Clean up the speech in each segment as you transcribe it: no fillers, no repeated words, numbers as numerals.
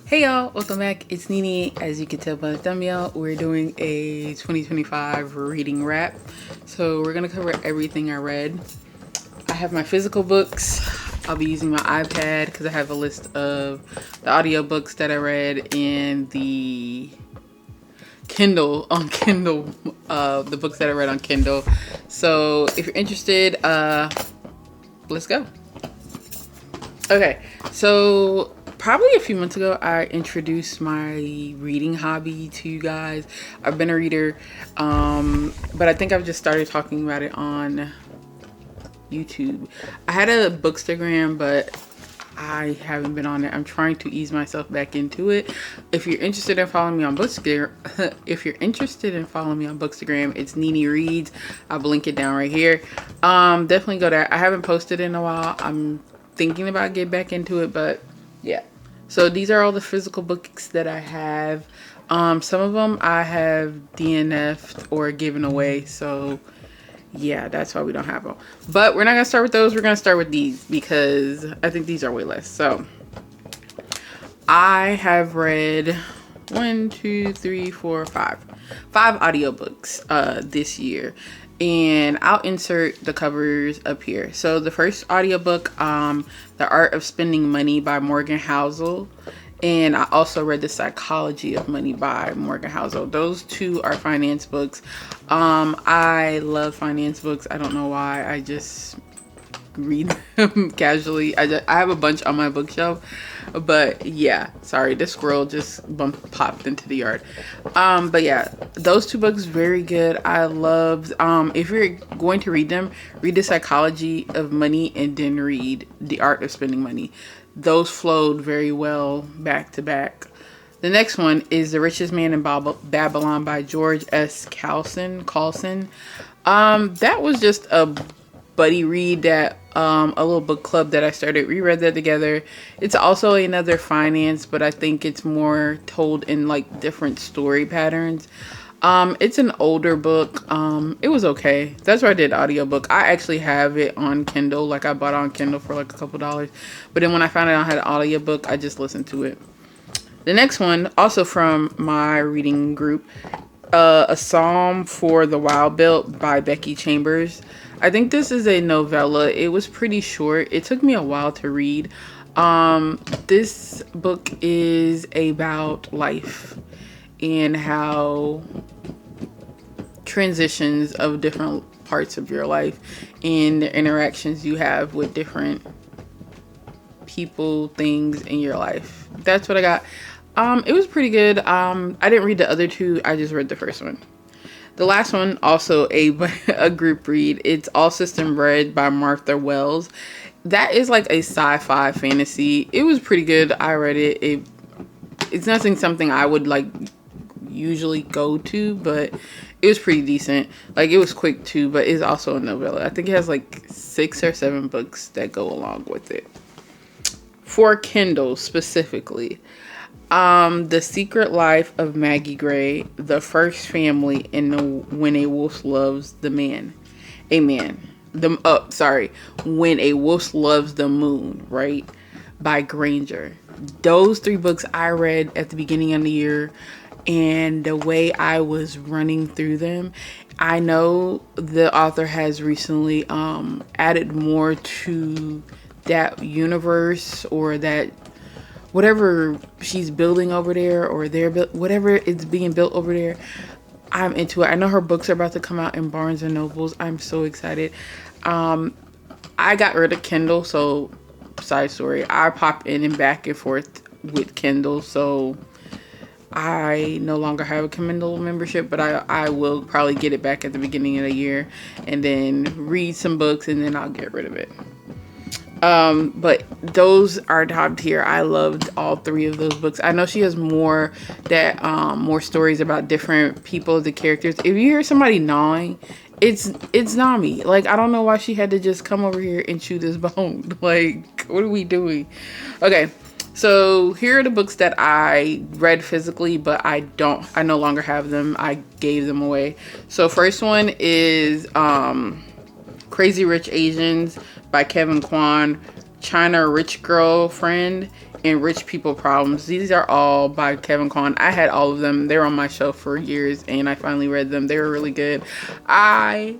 Hey y'all, welcome back. It's Nini. As you can tell by the thumbnail, we're doing a 2025 reading wrap. So we're gonna cover everything I read. I have my physical books. I'll be using my iPad because I have a list of the audiobooks that I read and the Kindle on Kindle, the books that I read on Kindle. So if you're interested, let's go. Okay, so probably a few months ago, I introduced my reading hobby to you guys. I've been a reader, but I think I've just started talking about it on YouTube. I had a Bookstagram, but I haven't been on it. I'm trying to ease myself back into it. If you're interested in following me on Bookstagram, it's Nini Reads. I'll link it down right here. Definitely go there. I haven't posted in a while. I'm thinking about getting back into it, but yeah. So these are all the physical books that I have. Some of them I have DNF'd or given away, so yeah, that's why we don't have them. But we're not gonna start with those. We're gonna start with these because I think these are way less. So I have read 5 audiobooks this year, and I'll insert the covers up here. So the first audiobook, The Art of Spending Money by Morgan Housel, and I also read The Psychology of Money by Morgan Housel. Those two are finance books. I love finance books. I don't know why. I just read them casually. I have a bunch on my bookshelf, but yeah, sorry, this squirrel just popped into the yard. But yeah, those two books very good. I loved, if you're going to read them, read The Psychology of Money and then read The Art of Spending Money. Those flowed very well back to back. The next one is The Richest Man in Babylon by George S. Carlson. That was just a buddy read that a little book club that I started. We read that together. It's also another finance, but I think it's more told in like different story patterns. It's an older book. It was okay. That's why I did audiobook. I actually have it on Kindle. Like I bought it on Kindle for like a couple dollars. But then when I found out I had an audiobook, I just listened to it. The next one, also from my reading group, A Psalm for the Wild Built by Becky Chambers. I think this is a novella. It was pretty short. It took me a while to read. This book is about life and how transitions of different parts of your life and the interactions you have with different people, things in your life. That's what I got. It was pretty good. I didn't read the other two. I just read the first one. The last one, also a group read. It's All System Red by Martha Wells. That is like a sci-fi fantasy. It was pretty good. I read it. It's something I would like usually go to, but it was pretty decent. Like it was quick too, but it's also a novella. I think it has like 6 or 7 books that go along with it. For Kindle specifically, The Secret Life of Maggie Gray, The First Family, and When a Wolf Loves the Man. When a Wolf Loves the Moon, right? By Granger. Those 3 books I read at the beginning of the year, and the way I was running through them, I know the author has recently added more to that universe, or that whatever she's building over there, or whatever is being built over there. I'm into it. I know her books are about to come out in Barnes and Nobles. I'm so excited. I got rid of Kindle, so side story, I pop in and back and forth with Kindle, so I no longer have a Kindle membership, but I will probably get it back at the beginning of the year and then read some books, and then I'll get rid of it. But those are top tier. I loved all 3 of those books. I know she has more stories about different people, the characters. If you hear somebody gnawing, it's Nami. Like, I don't know why she had to just come over here and chew this bone. Like, what are we doing? Okay, so here are the books that I read physically, but I no longer have them. I gave them away. So first one is Crazy Rich Asians by Kevin Kwan, China Rich Girlfriend, and Rich People Problems. These are all by Kevin Kwan. I had all of them. They were on my shelf for years, and I finally read them. They were really good. I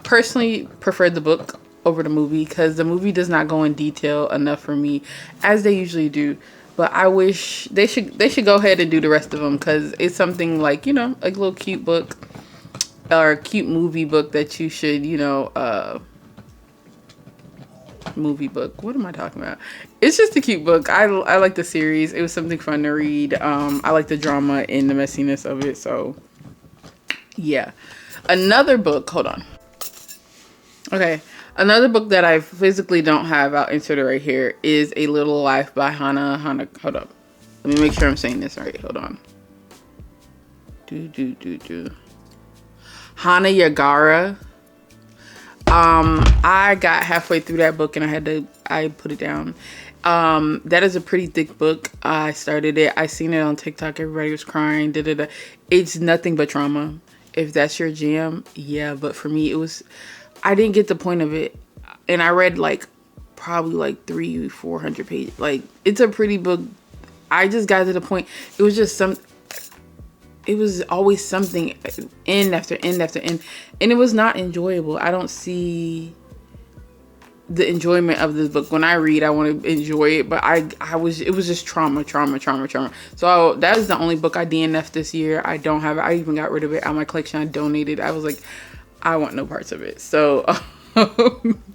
personally preferred the book over the movie because the movie does not go in detail enough for me, as they usually do. But I wish they should go ahead and do the rest of them, because it's something like, you know, a little cute book or a cute movie book that you should, you know, movie book. What am I talking about? It's just a cute book. I like the series. It was something fun to read. I like the drama and the messiness of it. So yeah. Another book. Hold on. Okay. Another book that I physically don't have, I'll insert it right here, is A Little Life by Hana. Hold up. Let me make sure I'm saying this right. Hold on. Hana Yagara. I got halfway through that book and I put it down. That is a pretty thick book. I started it. I seen it on TikTok. Everybody was crying. It's nothing but trauma. If that's your jam, yeah. But for me, I didn't get the point of it. And I read probably 300-400 pages. It's a pretty book. I just got to the point. It was just it was always something, end after end after end, and it was not enjoyable. I don't see the enjoyment of this book. When I read, I want to enjoy it, but it was just trauma. So that is the only book I DNF'd this year. I don't have it. I even got rid of it out of my collection. I donated. I was like, I want no parts of it. So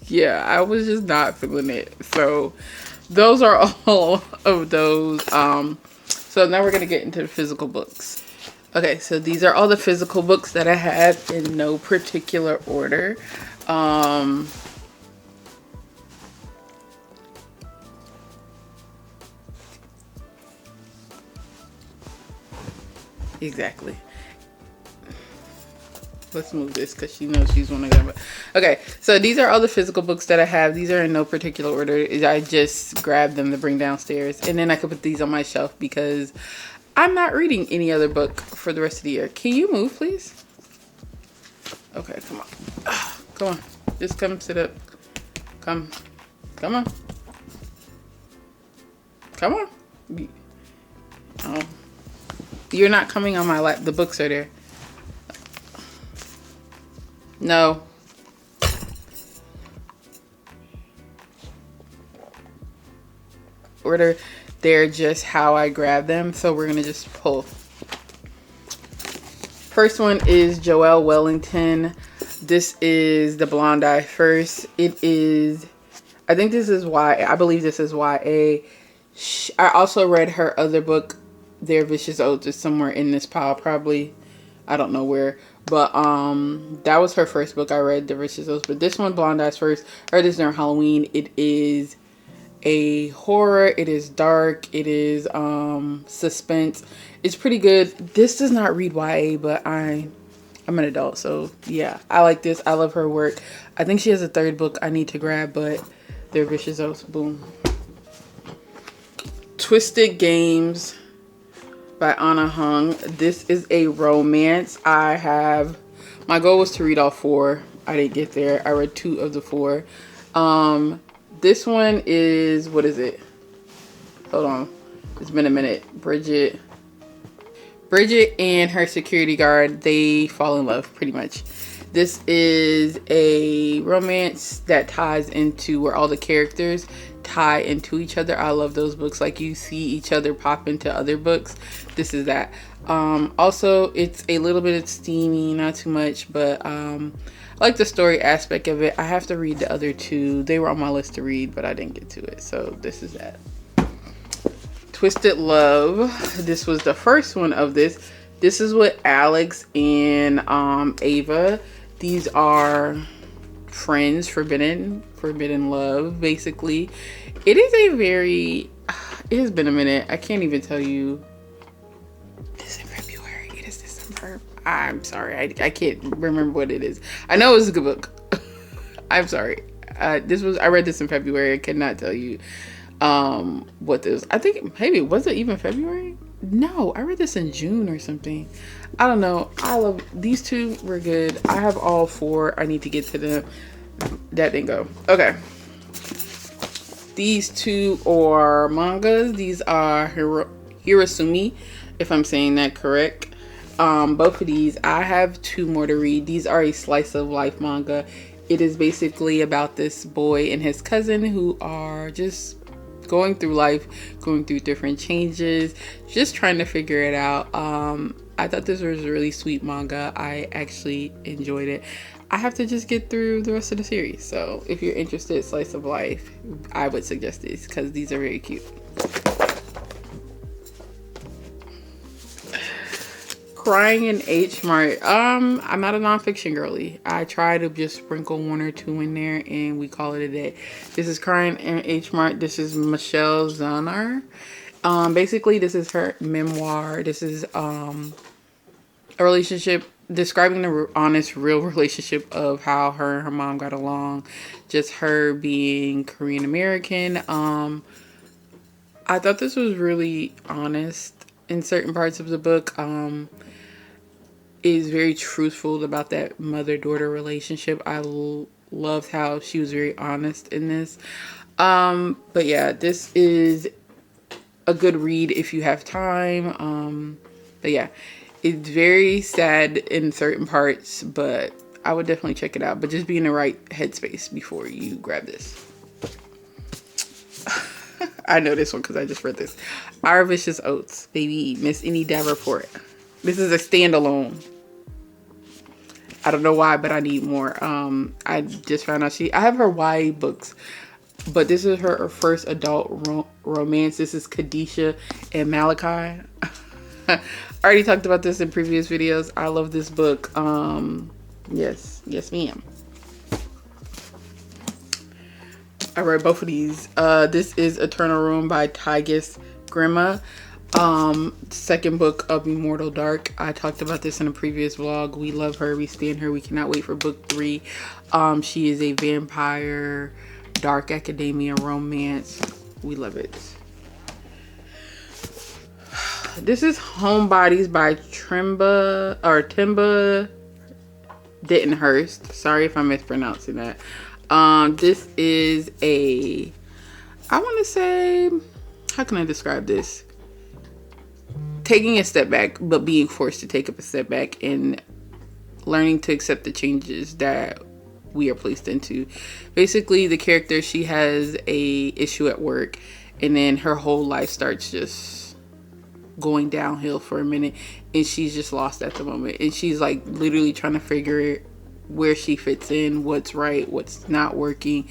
yeah, I was just not feeling it. So those are all of those. So now we're gonna get into the physical books. Okay, so these are all the physical books that I have in no particular order. Exactly. Let's move this because she knows she's one of them. Okay, so these are all the physical books that I have. These are in no particular order. I just grabbed them to bring downstairs, and then I could put these on my shelf because I'm not reading any other book for the rest of the year. Can you move, please? Okay, come on. Come on. Just come sit up. Come on. Come on. Oh. You're not coming on my lap. The books are there. No. Order. They're just how I grab them. So we're going to just pull. First one is Joelle Wellington. This is The Blonde Eye First. It is, I think this is YA. I believe this is YA. I also read her other book, Their Vicious Oaths, is somewhere in this pile probably. I don't know where. But that was her first book I read, The Vicious Oaths. But this one, Blonde Eyes First, I read this during Halloween. It is a horror. It is dark. It is suspense. It's pretty good. This does not read YA, but I'm an adult, so yeah, I like this. I love her work. I think she has a third book I need to grab, but They're Vicious Oaths. Boom. Twisted Games by Anna Hung. This is a romance. My goal was to read all 4. I didn't get there. I read 2 of the 4. This one is, what is it? Hold on. It's been a minute. Bridget and her security guard, they fall in love pretty much. This is a romance that ties into where all the characters tie into each other. I love those books. Like you see each other pop into other books. This is that. Also, it's a little bit of steamy, not too much, but I like the story aspect of it. I have to read the other 2. They were on my list to read, but I didn't get to it. So this is that. Twisted Love. This was the first one of this. This is with Alex and Ava. These are friends, forbidden love, basically. It has been a minute. I can't even tell you. This in February. It is December. I'm sorry. I can't remember what it is. I know it was a good book. I'm sorry. I read this in February. I cannot tell you what this, I think maybe, was it even February? No, I read this in June or something. I don't know. I love these 2. Were good. I have all 4. I need to get to them. That didn't go. Okay. These two are mangas. These are Hirosumi, if I'm saying that correct. Both of these, I have two more to read. These are a slice of life manga. It is basically about this boy and his cousin who are just going through life, going through different changes, just trying to figure it out. I thought this was a really sweet manga. I actually enjoyed it. I have to just get through the rest of the series. So if you're interested in slice of life, I would suggest these because these are very cute. Crying in H Mart. I'm not a nonfiction girly. I try to just sprinkle one or two in there and we call it a day. This is Crying in H Mart. This is Michelle Zanar. Basically this is her memoir. This is a relationship describing the honest, real relationship of how her and her mom got along. Just her being Korean American. I thought this was really honest in certain parts of the book. Is very truthful about that mother-daughter relationship. I loved how she was very honest in this. But yeah, this is a good read if you have time. But yeah, it's very sad in certain parts, but I would definitely check it out. But just be in the right headspace before you grab this. I know this one because I just read this. Our Vicious Oats, baby, Miss Annie Davenport. This is a standalone. I don't know why, but I need more. I just found out I have her YA books, but this is her first adult romance. This is Kadisha and Malachi. I already talked about this in previous videos. I love this book. Yes, ma'am. I read both of these. This is Eternal Room by Tigis Grima. Second book of Immortal Dark. I talked about this in a previous vlog. We love her. We stand her. We cannot wait for book 3. She is a vampire, dark academia romance. We love it. This is Homebodies by Timba Dittenhurst. Sorry if I'm mispronouncing that. This is I want to say, how can I describe this? Taking a step back, but being forced to take up a step back and learning to accept the changes that we are placed into. Basically, the character, she has a issue at work, and then her whole life starts just going downhill for a minute, and she's just lost at the moment. And she's like literally trying to figure where she fits in, what's right, what's not working.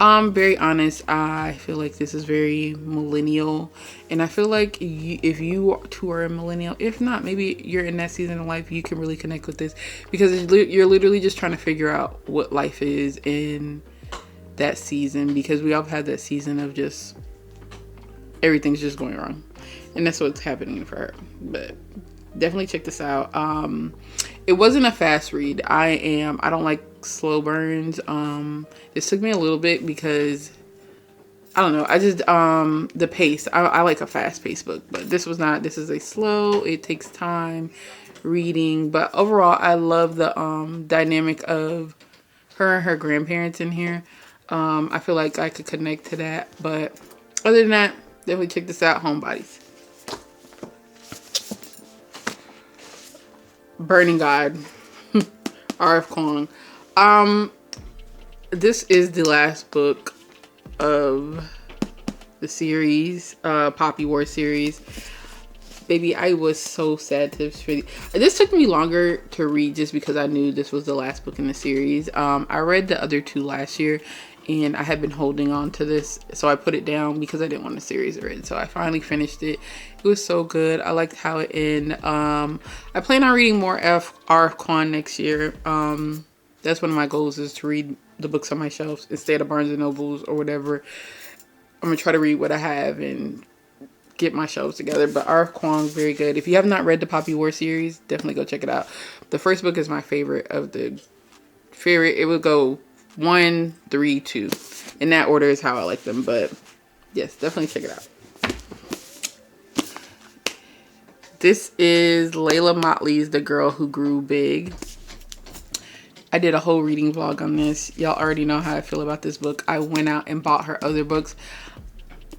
Very honest. I feel like this is very millennial, and I feel like if you too are a millennial, if not, maybe you're in that season of life, you can really connect with this because you're literally just trying to figure out what life is in that season, because we all had that season of just everything's just going wrong, and that's what's happening for her. But definitely check this out. It wasn't a fast read. I don't like slow burns. This took me a little bit because I don't know. I just the pace. I like a fast paced book, but this was not. This is a slow. It takes time reading, but overall, I love the dynamic of her and her grandparents in here. I feel like I could connect to that, but other than that, definitely check this out. Homebodies. Burning God. R.F. Kuang. This is the last book of the series, Poppy War series. Baby, I was so sad to finish. This took me longer to read just because I knew this was the last book in the series. I read the other 2 last year, and I had been holding on to this, so I put it down because I didn't want the series read. So I finally finished it. It was so good. I liked how it ended. I plan on reading more R.F. Kuang next year. That's one of my goals, is to read the books on my shelves instead of Barnes & Nobles or whatever. I'm going to try to read what I have and get my shelves together. But R.F. Kuang, very good. If you have not read the Poppy War series, definitely go check it out. The first book is my favorite of the favorite. It would go 1, 3, 2. In that order is how I like them. But yes, definitely check it out. This is Layla Motley's The Girl Who Grew Big. I did a whole reading vlog on this. Y'all already know how I feel about this book. I went out and bought her other books.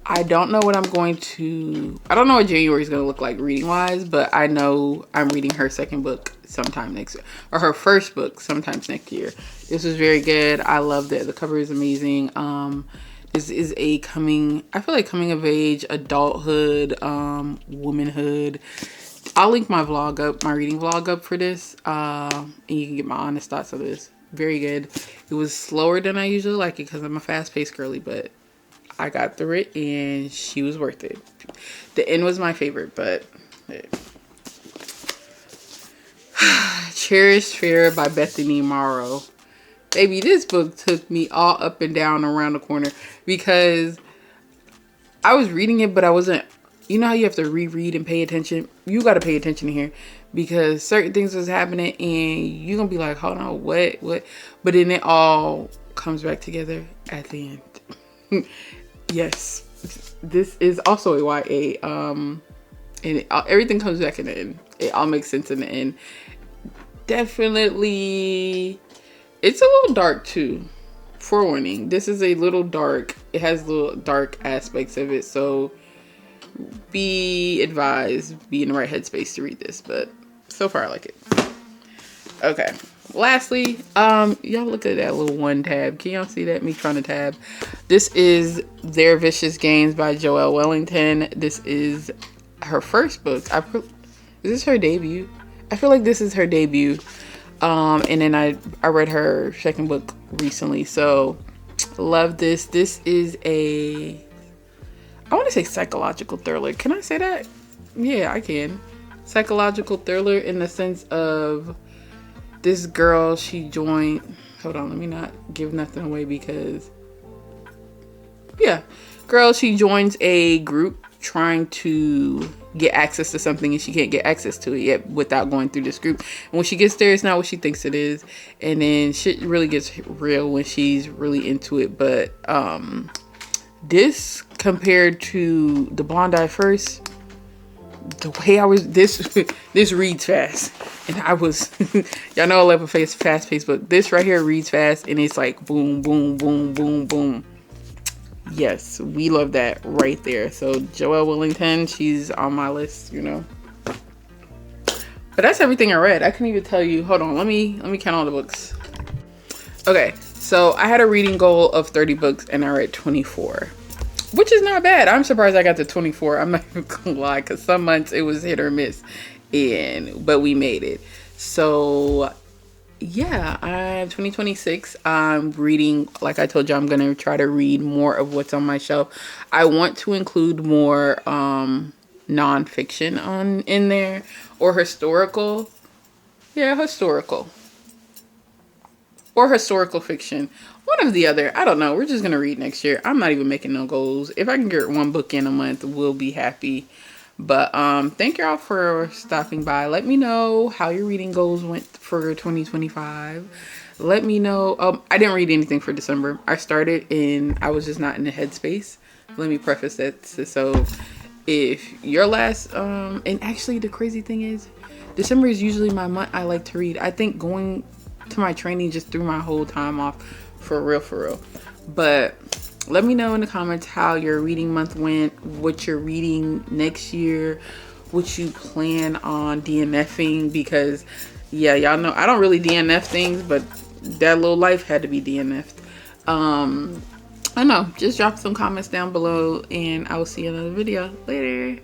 I don't know what I don't know what January is going to look like reading wise, but I know I'm reading her second book sometime next year, or her first book sometimes next year. This was very good. I loved it. The cover is amazing. This is I feel like coming of age, adulthood, womanhood. I'll link my reading vlog up for this, and you can get my honest thoughts of this. Very good. It was slower than I usually like it because I'm a fast-paced girly, but I got through it and she was worth it. The end was my favorite, but Cherished Fair by Bethany Morrow. Baby, this book took me all up and down around the corner because I was reading it, but I wasn't, you know how you have to reread and pay attention? You got to pay attention here because certain things was happening and you're going to be like, hold on, what? But then it all comes back together at the end. Yes, this is also a YA, and everything comes back in the end. It all makes sense in the end. Definitely, it's a little dark too. Forewarning, this is a little dark. It has little dark aspects of it, so be advised, be in the right headspace to read this. But so far, I like it. Okay. Lastly, y'all look at that little one tab. Can y'all see that? Me trying to tab. This is Their Vicious Games by Joelle Wellington. This is her first book. Is this her debut? I feel like this is her debut. And then I read her second book recently. So love this. This is I want to say psychological thriller. Can I say that? Yeah, I can. Psychological thriller in the sense of this girl, she joined, hold on, let me not give nothing away because, yeah. Girl, she joins a group trying to get access to something and she can't get access to it yet without going through this group. And when she gets there, it's not what she thinks it is. And then shit really gets real when she's really into it. But this compared to The Blonde Eye First, the way this reads fast, and I was y'all know I love a fast-paced book. This right here reads fast and it's like boom, boom, boom, boom, boom. Yes, we love that right there. So Joelle Wellington, she's on my list, you know. But that's everything I read. I couldn't even tell you. Hold on, let me count all the books. Okay, so I had a reading goal of 30 books and I read 24. Which is not bad. I'm surprised I got to 24. I'm not even gonna lie, because some months it was hit or miss, but we made it. So yeah, 2026. I'm reading, like I told you, I'm gonna try to read more of what's on my shelf. I want to include more nonfiction in there, or historical. Yeah, historical. Or historical fiction. One of the other. I don't know. We're just going to read next year. I'm not even making no goals. If I can get one book in a month, we'll be happy. But thank y'all for stopping by. Let me know how your reading goals went for 2025. Let me know. I didn't read anything for December. I started and I was just not in the headspace. Let me preface that. So if your last... and actually the crazy thing is, December is usually my month I like to read. I think going to my training just threw my whole time off. For real. But let me know in the comments how your reading month went, what you're reading next year, what you plan on DNFing, because yeah, y'all know I don't really DNF things, but that little life had to be DNF'd. I know, just drop some comments down below and I will see you in another video later.